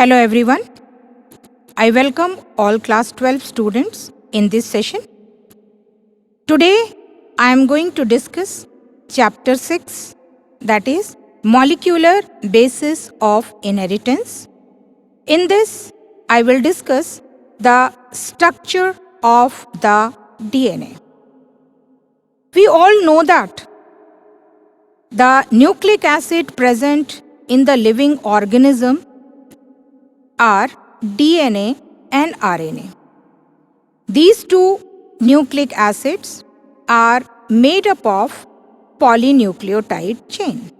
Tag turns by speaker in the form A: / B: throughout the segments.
A: Hello everyone. I welcome all class 12 students in this session. Today I am going to discuss chapter 6, that is molecular basis of inheritance. In this I will discuss the structure of the DNA. We all know that the nucleic acid present in the living organism are DNA and RNA. These two nucleic acids are made up of polynucleotide chain.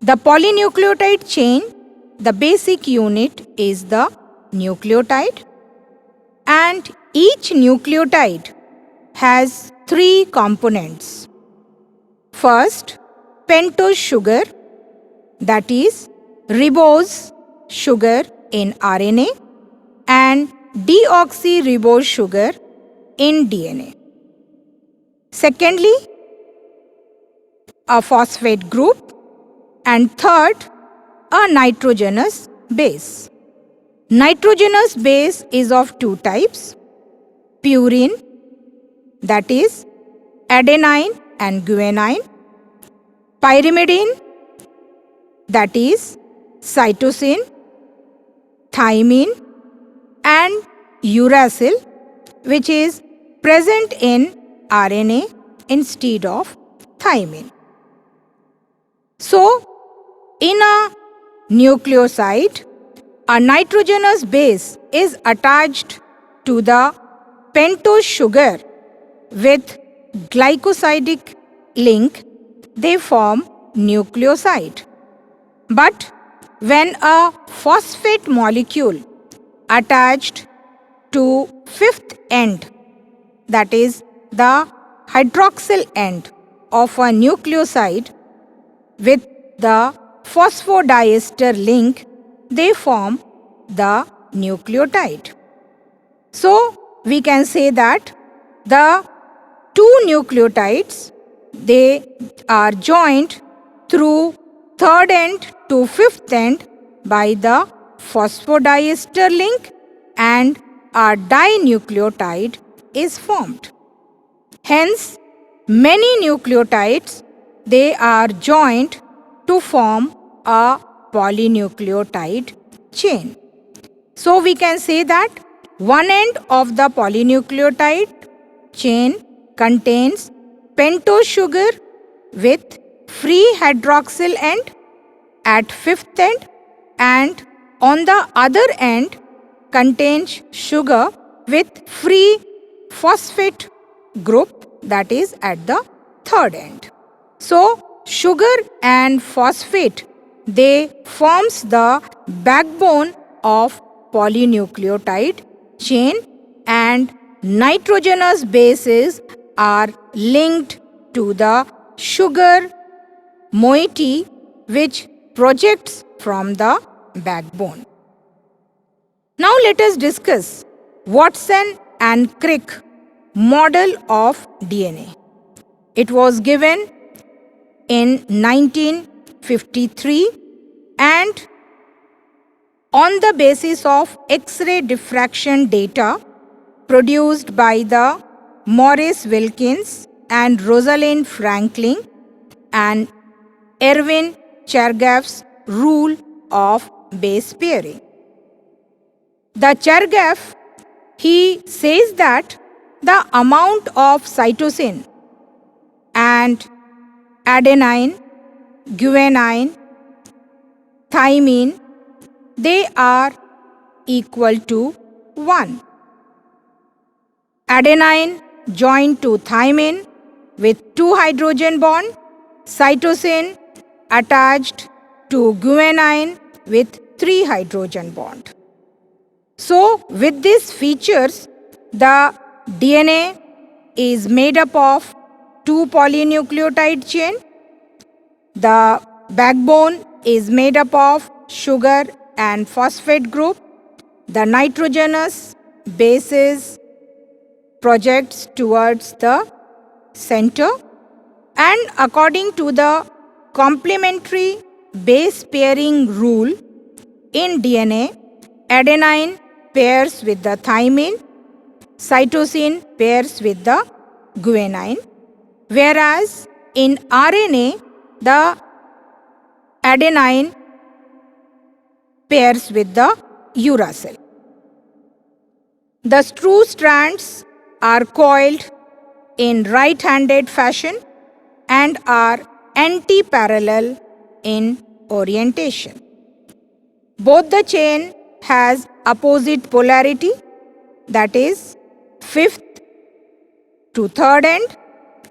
A: The polynucleotide chain, the basic unit is the nucleotide, and each nucleotide has three components. First, pentose sugar, that is ribose sugar in RNA, and deoxyribose sugar in DNA. Secondly, a phosphate group, and third, a nitrogenous base. Nitrogenous base is of two types: purine, that is adenine and guanine; pyrimidine, that is cytosine, thymine, and uracil, which is present in RNA instead of thymine. So, in a nucleoside, a nitrogenous base is attached to the pentose sugar with glycosidic link. They form nucleoside. But when a phosphate molecule attached to fifth end, that is the hydroxyl end of a nucleoside with the phosphodiester link, they form the nucleotide. So we can say that the two nucleotides, they are joined through third end to fifth end by the phosphodiester link, and a dinucleotide is formed. Hence, many nucleotides, they are joined to form a polynucleotide chain. So we can say that one end of the polynucleotide chain contains pentose sugar with free hydroxyl end at fifth end, and on the other end contains sugar with free phosphate group, that is at the third end. So sugar and phosphate, they forms the backbone of polynucleotide chain, and nitrogenous bases are linked to the sugar moiety which projects from the backbone. Now let us discuss Watson and Crick model of DNA. It was given in 1953, and on the basis of X-ray diffraction data produced by the Maurice Wilkins and Rosalind Franklin and Erwin Chargaff's rule of base pairing. The Chargaff, he says that the amount of cytosine and adenine, guanine, thymine, they are equal to 1. Adenine joined to thymine with 2 hydrogen bond, cytosine attached to guanine with 3 hydrogen bond. So with these features, the DNA is made up of 2 polynucleotide chain. The backbone is made up of sugar and phosphate group. The nitrogenous bases projects towards the center, and according to the complementary base pairing rule, In DNA, adenine pairs with the thymine, cytosine pairs with the guanine, whereas in RNA, the adenine pairs with the uracil. The true strands are coiled in right-handed fashion and are anti-parallel in orientation. Both the chain has opposite polarity, that is fifth to third end,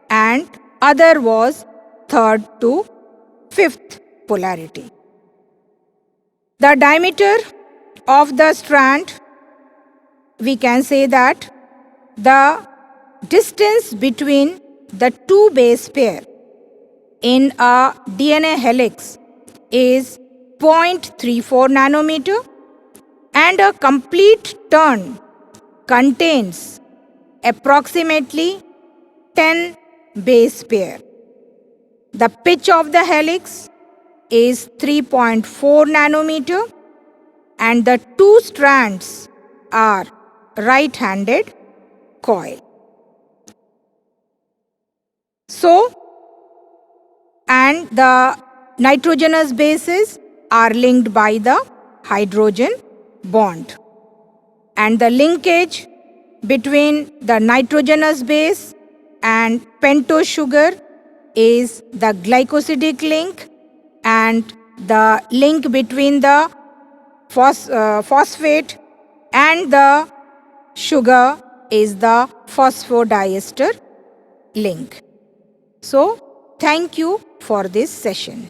A: and other was third to fifth polarity. The diameter of the strand, we can say that the distance between the two base pair in a DNA helix is 0.34 nanometer, and a complete turn contains approximately 10 base pair. The pitch of the helix is 3.4 nanometer, and the two strands are right-handed coil. So, and the nitrogenous bases are linked by the hydrogen bond, and the linkage between the nitrogenous base and pentose sugar is the glycosidic link, and the link between the phosphate and the sugar is the phosphodiester link. So, thank you for this session.